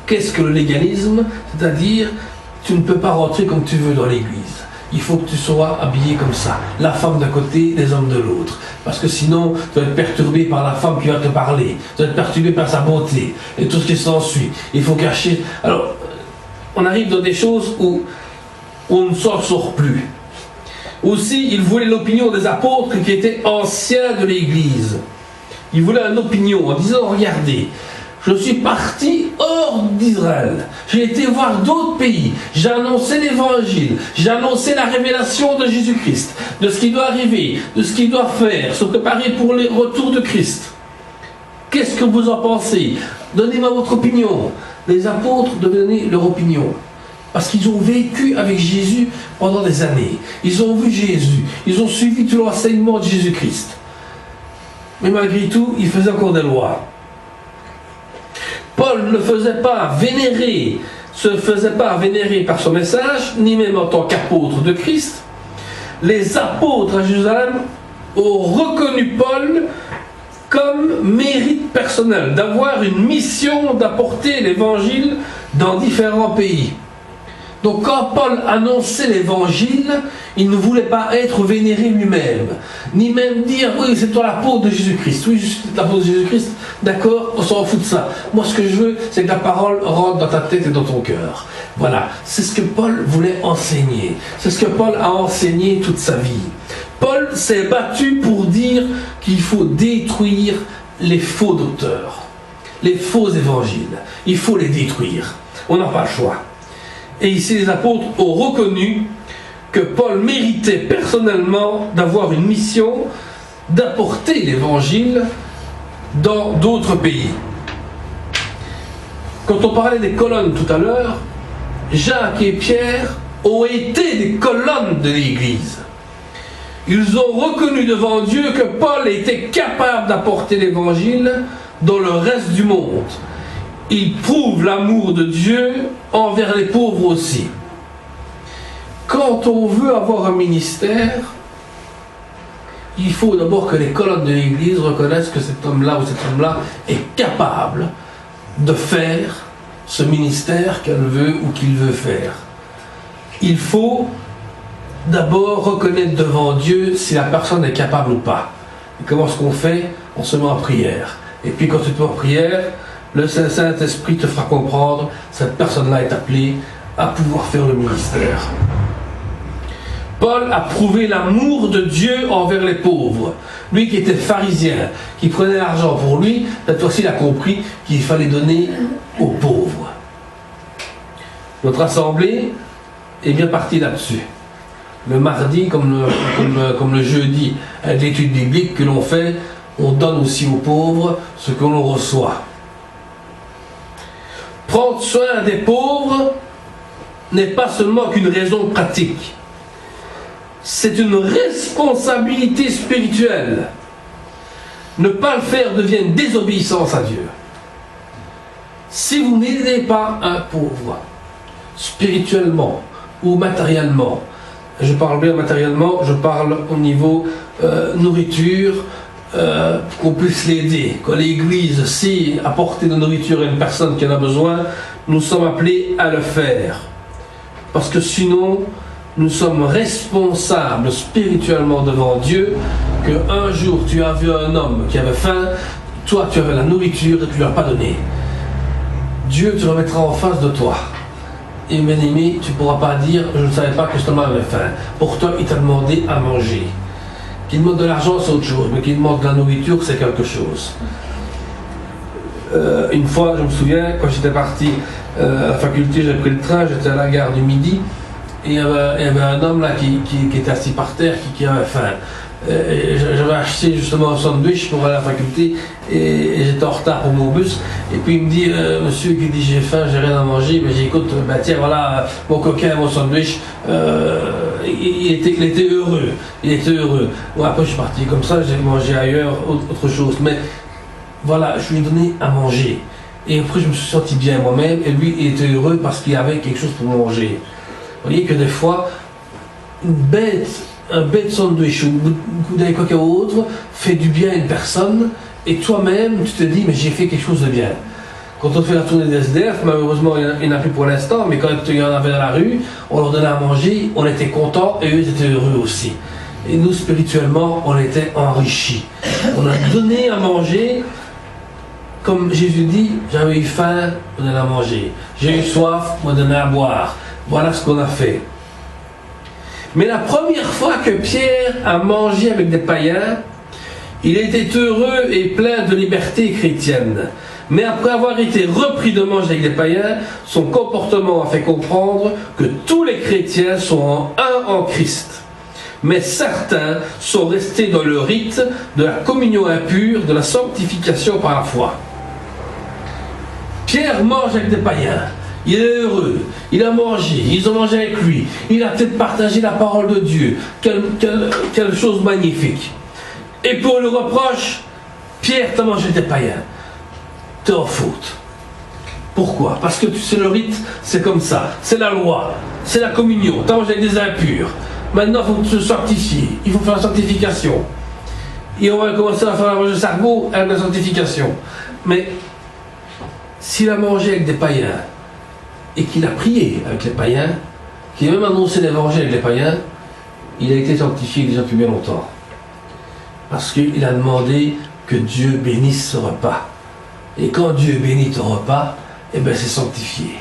Qu'est-ce que le légalisme? C'est-à-dire, tu ne peux pas rentrer comme tu veux dans l'église. Il faut que tu sois habillé comme ça. La femme d'un côté, les hommes de l'autre. Parce que sinon, tu vas être perturbé par la femme qui va te parler. Tu vas être perturbé par sa beauté et tout ce qui s'ensuit. Il faut cacher. Alors, on arrive dans des choses où on ne s'en sort plus. Aussi, il voulait l'opinion des apôtres qui étaient anciens de l'église. Il voulait une opinion en disant, regardez, je suis parti hors d'Israël. J'ai été voir d'autres pays. J'ai annoncé l'évangile. J'ai annoncé la révélation de Jésus-Christ, de ce qui doit arriver, de ce qu'il doit faire, se préparer pour le retour de Christ. Qu'est-ce que vous en pensez? Donnez-moi votre opinion. Les apôtres devaient donner leur opinion. Parce qu'ils ont vécu avec Jésus pendant des années. Ils ont vu Jésus. Ils ont suivi tout l'enseignement de Jésus-Christ. Mais malgré tout, ils faisaient encore des lois. Paul ne se faisait pas vénérer par son message, ni même en tant qu'apôtre de Christ. Les apôtres à Jérusalem ont reconnu Paul comme mérite personnel, d'avoir une mission d'apporter l'évangile dans différents pays. Donc quand Paul annonçait l'évangile, il ne voulait pas être vénéré lui-même, ni même dire « Oui, c'est toi l'apôtre de Jésus-Christ. Oui, je suis l'apôtre de Jésus-Christ. D'accord, on s'en fout de ça. Moi, ce que je veux, c'est que la parole rentre dans ta tête et dans ton cœur. » Voilà, c'est ce que Paul voulait enseigner. C'est ce que Paul a enseigné toute sa vie. Paul s'est battu pour dire qu'il faut détruire les faux docteurs, les faux évangiles. Il faut les détruire. On n'a pas le choix. Et ici, les apôtres ont reconnu que Paul méritait personnellement d'avoir une mission d'apporter l'évangile dans d'autres pays. Quand on parlait des colonnes tout à l'heure, Jacques et Pierre ont été des colonnes de l'Église. Ils ont reconnu devant Dieu que Paul était capable d'apporter l'évangile dans le reste du monde. Il prouve l'amour de Dieu envers les pauvres aussi. Quand on veut avoir un ministère, il faut d'abord que les colonnes de l'Église reconnaissent que cet homme-là ou cette femme-là est capable de faire ce ministère qu'elle veut ou qu'il veut faire. Il faut d'abord reconnaître devant Dieu si la personne est capable ou pas. Et comment est-ce qu'on fait? On se met en prière. Et puis quand tu te mets en prière, le Saint-Esprit te fera comprendre cette personne-là est appelée à pouvoir faire le ministère. Paul a prouvé l'amour de Dieu envers les pauvres. Lui qui était pharisien, qui prenait l'argent pour lui, cette fois-ci il a compris qu'il fallait donner aux pauvres. Notre assemblée est bien partie là-dessus. Le mardi, comme le jeudi, avec l'étude biblique que l'on fait, on donne aussi aux pauvres ce que l'on reçoit. Prendre soin des pauvres n'est pas seulement qu'une raison pratique. C'est une responsabilité spirituelle. Ne pas le faire devient une désobéissance à Dieu. Si vous n'aidez pas un pauvre, spirituellement ou matériellement, je parle bien matériellement, je parle au niveau nourriture, qu'on puisse l'aider. Quand l'Église sait apporter de la nourriture à une personne qui en a besoin, nous sommes appelés à le faire. Parce que sinon, nous sommes responsables spirituellement devant Dieu, qu'un jour tu as vu un homme qui avait faim, toi tu avais la nourriture et tu ne lui as pas donné. Dieu te le mettra en face de toi. Et bien aimé, tu ne pourras pas dire « je ne savais pas que cet homme avait faim ». Pourtant, il t'a demandé à manger. Qu'il demande de l'argent, c'est autre chose, mais qu'il demande de la nourriture, c'est quelque chose. Une fois, je me souviens, quand j'étais parti à la faculté, j'ai pris le train, j'étais à la gare du Midi, et il y avait un homme là qui était assis par terre, qui avait faim. J'avais acheté justement un sandwich pour aller à la faculté, et j'étais en retard pour mon bus, et puis il me dit, monsieur qui dit j'ai faim, j'ai rien à manger, mais j'écoute, ben tiens voilà, mon coquin, mon sandwich, il était heureux, Bon, après je suis parti comme ça, j'ai mangé ailleurs, autre chose, mais voilà, je lui ai donné à manger, et après je me suis senti bien moi-même, et lui il était heureux parce qu'il avait quelque chose pour manger. Vous voyez que des fois, un bête sandwich ou une bouteille de coca ou autre fait du bien à une personne et toi-même, tu te dis, mais j'ai fait quelque chose de bien. Quand on fait la tournée des SDF, malheureusement, il n'y en a plus pour l'instant, mais quand il y en avait dans la rue, on leur donnait à manger, on était contents et eux étaient heureux aussi. Et nous, spirituellement, on était enrichis. On a donné à manger, comme Jésus dit, j'avais eu faim, on donnait à manger. J'ai eu soif, on donnait à boire. Voilà ce qu'on a fait. Mais la première fois que Pierre a mangé avec des païens, il était heureux et plein de liberté chrétienne. Mais après avoir été repris de manger avec des païens, son comportement a fait comprendre que tous les chrétiens sont un en Christ. Mais certains sont restés dans le rite de la communion impure, de la sanctification par la foi. Pierre mange avec des païens. Il est heureux, il a mangé, ils ont mangé avec lui, il a peut-être partagé la parole de Dieu. Quelle chose magnifique. Et pour le reproche, Pierre, t'as mangé des païens. T'es en faute. Pourquoi? Parce que tu sais, le rite, c'est comme ça. C'est la loi, c'est la communion. T'as mangé avec des impurs. Maintenant, il faut se sanctifier. Il faut faire la sanctification. Et on va commencer à faire le cerveau avec la sanctification. Mais s'il a mangé avec des païens, et qu'il a prié avec les païens, qu'il a même annoncé l'évangile avec les païens, il a été sanctifié déjà depuis bien longtemps. Parce qu'il a demandé que Dieu bénisse ce repas. Et quand Dieu bénit ton repas, eh bien c'est sanctifié.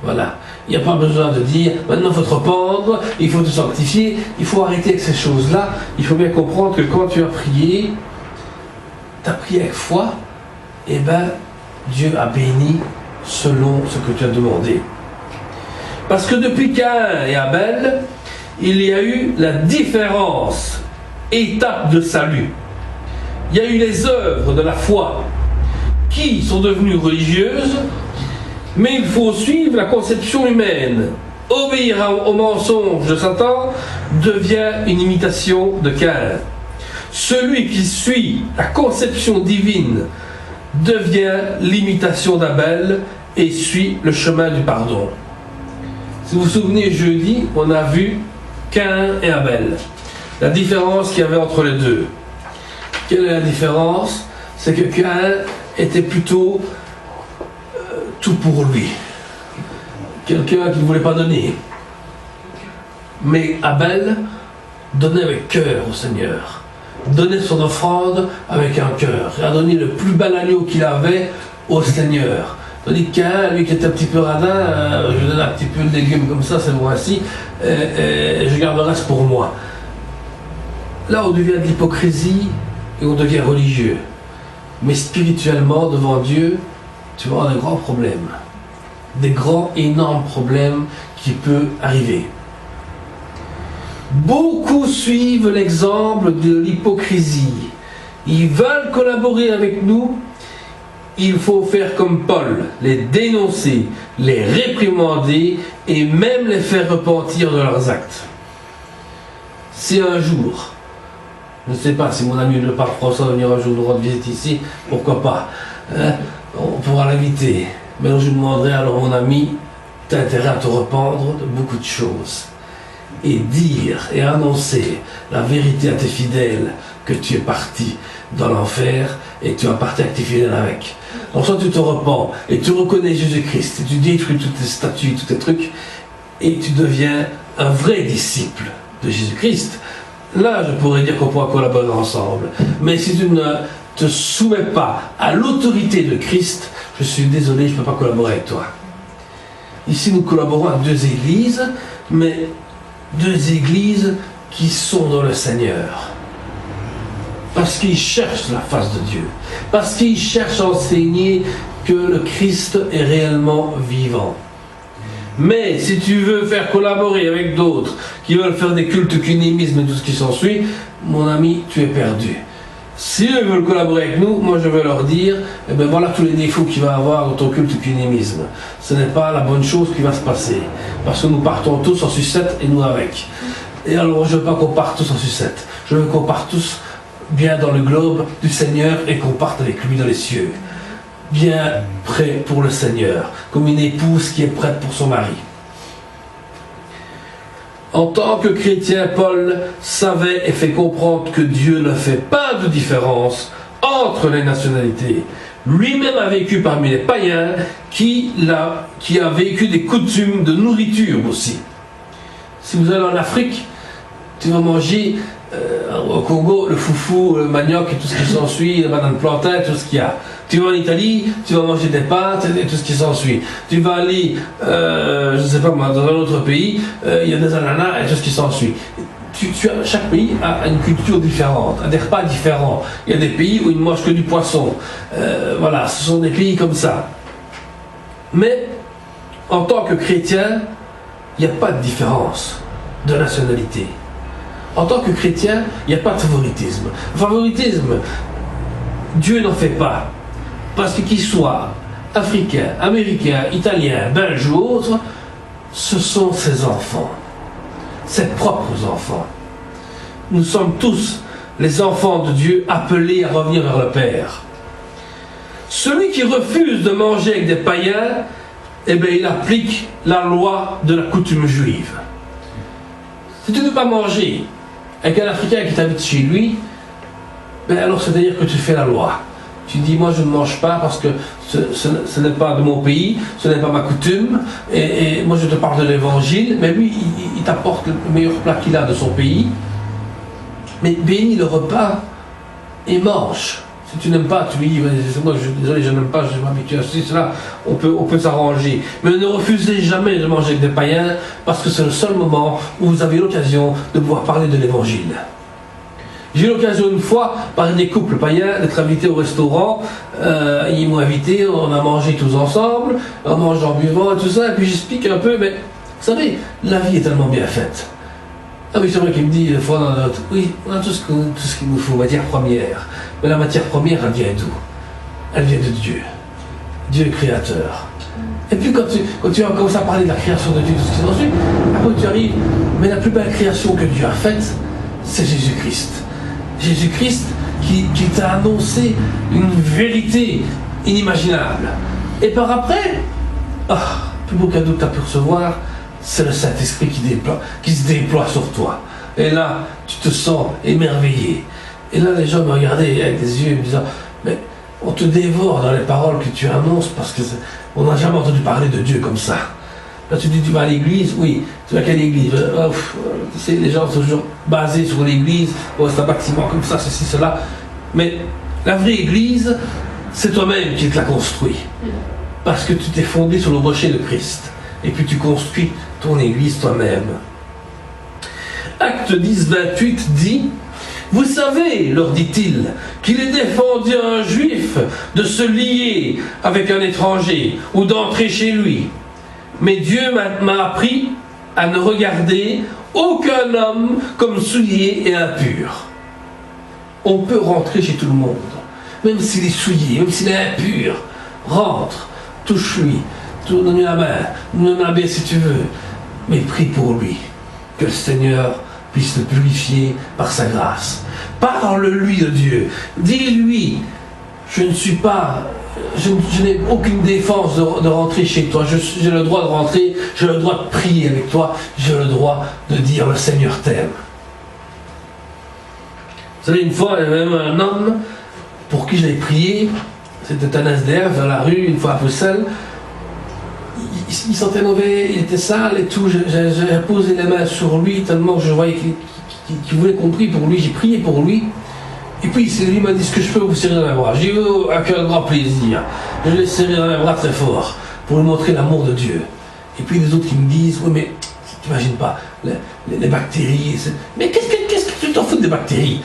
Voilà. Il n'y a pas besoin de dire, maintenant il faut te rependre, il faut te sanctifier, il faut arrêter avec ces choses-là. Il faut bien comprendre que quand tu as prié, tu as prié avec foi, eh bien Dieu a béni selon ce que tu as demandé. Parce que depuis Caïn et Abel, il y a eu la différence, étape de salut. Il y a eu les œuvres de la foi qui sont devenues religieuses, mais il faut suivre la conception humaine. Obéir au mensonge de Satan devient une imitation de Caïn. Celui qui suit la conception divine devient l'imitation d'Abel et suit le chemin du pardon. Si vous vous souvenez, jeudi, on a vu Caïn et Abel. La différence qu'il y avait entre les deux. Quelle est la différence? C'est que Caïn était plutôt tout pour lui. Quelqu'un qui ne voulait pas donner. Mais Abel donnait avec cœur au Seigneur. Donnait son offrande avec un cœur. Il a donné le plus bel agneau qu'il avait au Seigneur. Tandis que Caïn, lui qui était un petit peu radin, je donne un petit peu de légumes comme ça, c'est voici, je garde le reste pour moi. Là, on devient de l'hypocrisie et on devient religieux. Mais spirituellement, devant Dieu, tu vas avoir des grands problèmes. Des grands, énormes problèmes qui peuvent arriver. Beaucoup suivent l'exemple de l'hypocrisie. Ils veulent collaborer avec nous. Il faut faire comme Paul, les dénoncer, les réprimander et même les faire repentir de leurs actes. Si un jour, je ne sais pas si mon ami le pape François va venir un jour nous rendre visite ici, pourquoi pas, hein, on pourra l'inviter. Mais je lui demanderai alors, mon ami, tu as intérêt à te rependre de beaucoup de choses. Et dire et annoncer la vérité à tes fidèles que tu es parti dans l'enfer et que tu vas partir avec tes fidèles avec. Donc soit tu te repens et tu reconnais Jésus-Christ et tu détruis toutes tes statues, tous tes trucs et tu deviens un vrai disciple de Jésus-Christ. Là, je pourrais dire qu'on pourra collaborer ensemble. Mais si tu ne te soumets pas à l'autorité de Christ, je suis désolé, je ne peux pas collaborer avec toi. Ici, nous collaborons avec deux églises, mais deux églises qui sont dans le Seigneur. Parce qu'ils cherchent la face de Dieu. Parce qu'ils cherchent à enseigner que le Christ est réellement vivant. Mais si tu veux faire collaborer avec d'autres qui veulent faire des cultes cunémisme et tout ce qui s'ensuit, mon ami, tu es perdu. Si eux veulent collaborer avec nous, moi je vais leur dire, eh bien voilà tous les défauts qu'il va avoir dans ton culte cunémisme. Ce n'est pas la bonne chose qui va se passer. Parce que nous partons tous en sucette et nous avec. Et alors je ne veux pas qu'on parte tous en sucette. Je veux qu'on parte tous bien dans le globe du Seigneur et qu'on parte avec lui dans les cieux. Bien prêt pour le Seigneur, comme une épouse qui est prête pour son mari. En tant que chrétien, Paul savait et fait comprendre que Dieu ne fait pas de différence entre les nationalités. Lui-même a vécu parmi les païens qui a vécu des coutumes de nourriture aussi. Si vous allez en Afrique, tu vas manger au Congo le foufou, le manioc et tout ce qui s'ensuit, le banane plantain, tout ce qu'il y a. Tu vas en Italie, tu vas manger des pâtes et tout ce qui s'ensuit. Tu vas aller, je ne sais pas moi, dans un autre pays, il y a des ananas et tout ce qui s'ensuit. Chaque pays a une culture différente, a des repas différents. Il y a des pays où ils ne mangent que du poisson. Voilà, ce sont des pays comme ça. Mais en tant que chrétien, il n'y a pas de différence de nationalité. En tant que chrétien, il n'y a pas de favoritisme. Le favoritisme, Dieu n'en fait pas. Parce que qu'il soit africain, américain, italien, belge ou autre, ce sont ses enfants. Ses propres enfants. Nous sommes tous les enfants de Dieu appelés à revenir vers le Père. Celui qui refuse de manger avec des païens, eh bien, il applique la loi de la coutume juive. Si tu ne veux pas manger avec un Africain qui t'invite chez lui, ben alors c'est-à-dire que tu fais la loi. Tu dis, moi je ne mange pas parce que ce n'est pas de mon pays, ce n'est pas ma coutume, et moi je te parle de l'évangile, mais lui il t'apporte le meilleur plat qu'il a de son pays, mais bénis le repas et mange. Si tu n'aimes pas, tu lui dis, moi désolé, je n'aime pas, je m'habitue à ceci, cela, on peut s'arranger. Mais ne refusez jamais de manger avec des païens, parce que c'est le seul moment où vous avez l'occasion de pouvoir parler de l'évangile. J'ai eu l'occasion une fois, par des couples païens, d'être invité au restaurant. Ils m'ont invité, on a mangé tous ensemble, on mange en buvant et tout ça, et puis j'explique un peu, mais vous savez, la vie est tellement bien faite. Ah oui, c'est vrai qu'il me dit, fois dans notre, oui, on a tout ce qu'il nous faut, matière première. Mais la matière première, elle vient d'où? Elle vient de Dieu. Dieu est créateur. Et puis quand tu vas commencer à parler de la création de Dieu, tout ce qui s'ensuit, après tu arrives, mais la plus belle création que Dieu a faite, c'est Jésus-Christ. Jésus-Christ qui t'a annoncé une vérité inimaginable. Et par après, le plus beau cadeau que tu as pu recevoir, c'est le Saint-Esprit qui se déploie sur toi. Et là, tu te sens émerveillé. Et là, les gens me regardaient avec des yeux me disant, mais on te dévore dans les paroles que tu annonces parce qu'on n'a jamais entendu parler de Dieu comme ça. Là, tu dis, tu vas à l'église? Oui. Tu vas à quelle église? Tu sais, les gens sont toujours basés sur l'église. C'est un bâtiment comme ça, ceci, cela. Mais la vraie église, c'est toi-même qui te la construis. Parce que tu t'es fondé sur le rocher de Christ. Et puis tu construis ton église toi-même. Acte 10, 28 dit, « Vous savez, leur dit-il, qu'il est défendu à un juif de se lier avec un étranger ou d'entrer chez lui. Mais Dieu m'a appris à ne regarder aucun homme comme souillé et impur. » On peut rentrer chez tout le monde, même s'il est souillé, même s'il est impur. Rentre, touche-lui, donne-lui la main, donne-lui la main si tu veux, mais prie pour lui, que le Seigneur puisse le purifier par sa grâce. Parle-lui de Dieu, dis-lui, je n'ai aucune défense de rentrer chez toi, j'ai le droit de rentrer, j'ai le droit de prier avec toi, j'ai le droit de dire le Seigneur t'aime. Vous savez, une fois, il y avait même un homme pour qui j'avais prié, c'était un SDF dans la rue, une fois à Bruxelles. Il sentait mauvais, il était sale et tout. J'ai posé les mains sur lui tellement que je voyais qu'il voulait qu'on prie pour lui. J'ai prié pour lui. Et puis lui m'a dit, est-ce que je peux vous serrer dans les bras? J'ai eu avec un grand plaisir. Je l'ai serré dans les bras très fort pour lui montrer l'amour de Dieu. Et puis les autres qui me disent, oui mais tu n'imagines pas, les bactéries. Mais qu'est-ce que tu t'en fous des bactéries?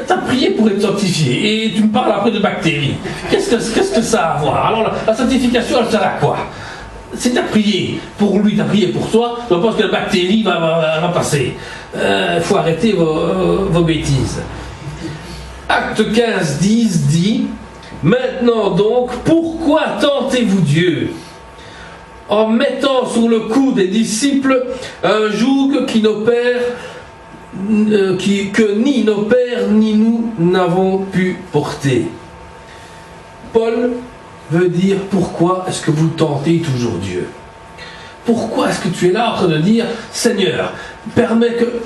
T'as prié pour être sanctifié et tu me parles après de bactéries. Qu'est-ce que ça a à voir? Alors la sanctification, elle sert à quoi? C'est t'as prié pour lui, t'as prié pour toi, je pense que la bactérie va passer. Faut arrêter vos bêtises. Acte 15, 10 dit, « Maintenant donc, pourquoi tentez-vous Dieu en mettant sur le cou des disciples un joug que ni nos pères ni nous n'avons pu porter. » Paul veut dire, pourquoi est-ce que vous tentez toujours Dieu? Pourquoi est-ce que tu es là en train de dire, Seigneur, permets que...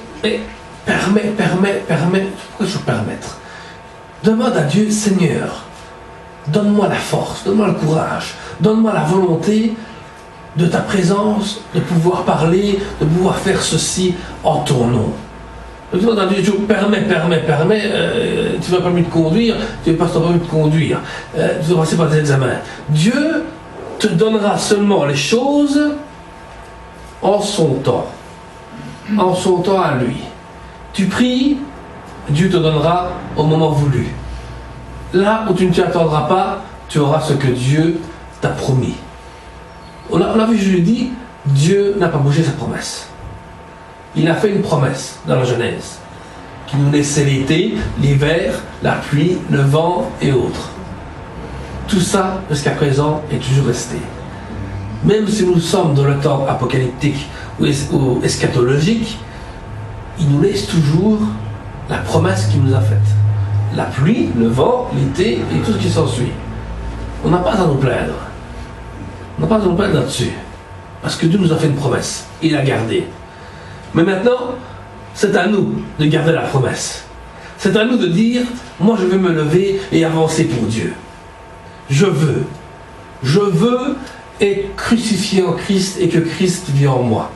Permets, pourquoi je veux permettre? Demande à Dieu, Seigneur, donne-moi la force, donne-moi le courage, donne-moi la volonté de ta présence, de pouvoir parler, de pouvoir faire ceci en ton nom. Demande à Dieu, permets, tu vas pas permis de conduire, tu vas pas permis de conduire, tu vas passer par des examens. Dieu te donnera seulement les choses en son temps à lui. Tu pries, Dieu te donnera au moment voulu. Là où tu ne t'y attendras pas, tu auras ce que Dieu t'a promis. On a vu jeudi, Dieu n'a pas bougé sa promesse. Il a fait une promesse dans la Genèse, qui nous laissait l'été, l'hiver, la pluie, le vent et autres. Tout ça, jusqu'à présent, est toujours resté. Même si nous sommes dans le temps apocalyptique ou eschatologique, il nous laisse toujours la promesse qu'il nous a faite. La pluie, le vent, l'été et tout ce qui s'ensuit. On n'a pas à nous plaindre. On n'a pas à nous plaindre là-dessus. Parce que Dieu nous a fait une promesse. Il l'a gardée. Mais maintenant, c'est à nous de garder la promesse. C'est à nous de dire, moi je vais me lever et avancer pour Dieu. Je veux être crucifié en Christ et que Christ vit en moi.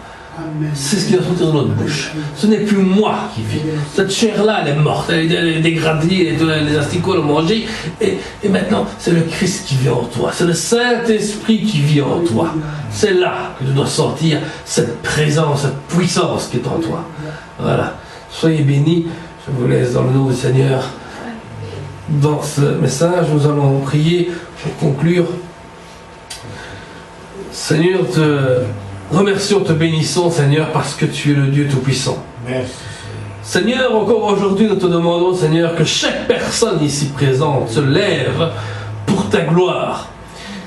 C'est ce qui va sortir de notre bouche. Ce n'est plus moi qui vis. Cette chair-là, elle est morte, elle est dégradée, les asticots l'ont mangée. Et maintenant, c'est le Christ qui vit en toi. C'est le Saint-Esprit qui vit en toi. C'est là que tu dois sentir cette présence, cette puissance qui est en toi. Voilà. Soyez bénis. Je vous laisse dans le nom du Seigneur. Dans ce message, nous allons prier pour conclure. Seigneur, te remercions, te bénissons, Seigneur, parce que tu es le Dieu Tout-Puissant. Merci. Seigneur, encore aujourd'hui, nous te demandons, Seigneur, que chaque personne ici présente se lève pour ta gloire.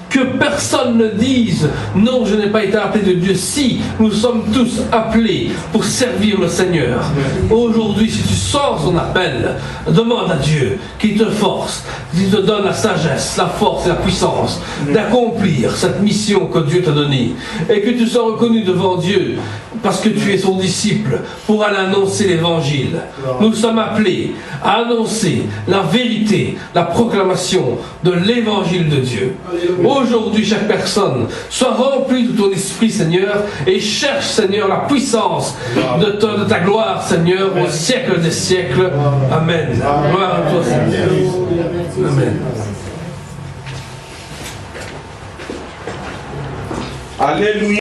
Que personne ne dise « Non, je n'ai pas été appelé de Dieu ». Si, nous sommes tous appelés pour servir le Seigneur. Aujourd'hui, si tu sens son appel, demande à Dieu qu'il te force, qu'il te donne la sagesse, la force et la puissance d'accomplir cette mission que Dieu t'a donnée. Et que tu sois reconnu devant Dieu parce que tu es son disciple pour aller annoncer l'évangile. Nous sommes appelés à annoncer la vérité, la proclamation de l'évangile de Dieu. Aujourd'hui, chaque personne soit remplie de ton esprit, Seigneur, et cherche, Seigneur, la puissance de ta gloire, Seigneur, au siècle des siècles. Amen. Gloire à toi, Seigneur. Amen. Alléluia.